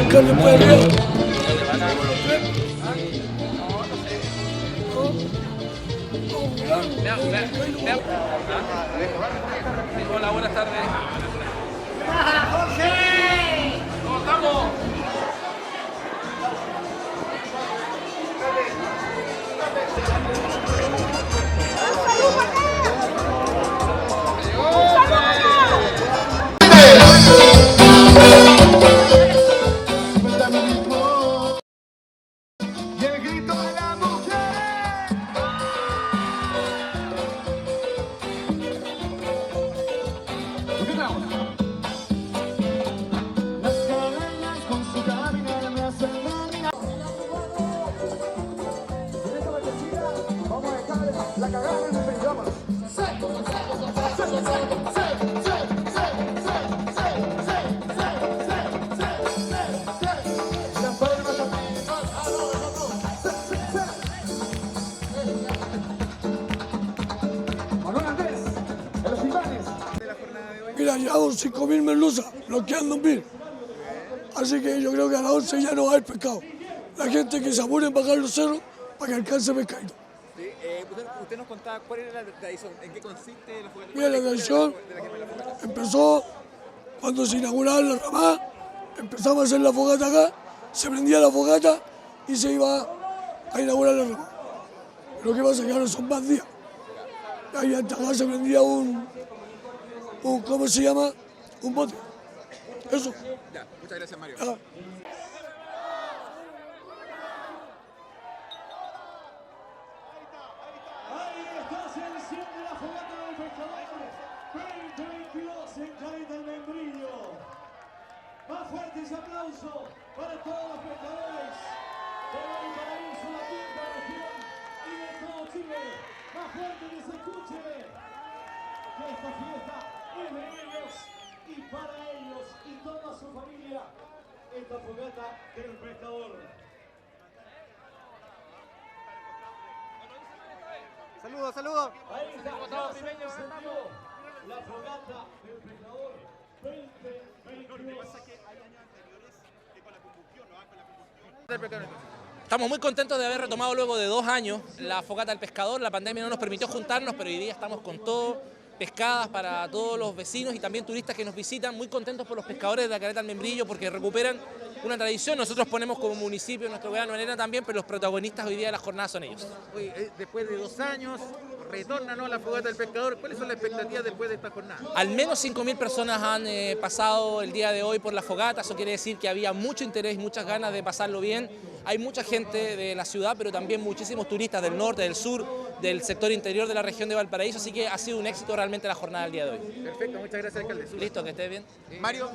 Oscar después arriba. Hola, buenas tardes. ¡Jorge! ¿Cómo estamos? Mira, llevamos 5.000 merluzas, nos quedan 2.000. Así que yo creo que a las 11 ya no va a haber pescado. La gente que se apure en bajar los cerros para que alcance pescadito. Sí, usted nos contaba cuál era la tradición, en qué consiste la fogata. Mira, la tradición empezó cuando se inauguraba la ramada, empezamos a hacer la fogata acá, se prendía la fogata y se iba a inaugurar la ramada. Lo que pasa es que ahora son más días. Ahí hasta acá se prendía un ¿cómo se llama? Un bote. Eso. Ya, muchas gracias, Mario. Ah. Más fuertes aplausos para todos los pescadores de Valparaíso, la quinta región y de todo Chile. Más fuerte que se escuche que esta fiesta es de ellos y para ellos y toda su familia. Esta fogata del pescador. Saludos, saludos. Ahí está, ya se encendió la fogata del pescador 2022. Estamos muy contentos de haber retomado luego de 2 años la fogata del pescador. La pandemia no nos permitió juntarnos, pero hoy día estamos con todo, pescadas para todos los vecinos y también turistas que nos visitan. Muy contentos por los pescadores de la Caleta del Membrillo porque recuperan una tradición. Nosotros ponemos como municipio nuestro grano de arena también, pero los protagonistas hoy día de las jornadas son ellos. Oye, después de 2 años, retorna, ¿no?, la fogata del pescador. ¿Cuáles son las expectativas después de esta jornada? Al menos 5.000 personas han pasado el día de hoy por la fogata. Eso quiere decir que había mucho interés, muchas ganas de pasarlo bien. Hay mucha gente de la ciudad, pero también muchísimos turistas del norte, del sur, del sector interior de la región de Valparaíso. Así que ha sido un éxito realmente la jornada del día de hoy. Perfecto, muchas gracias, alcalde. Listo, que estés bien. Mario.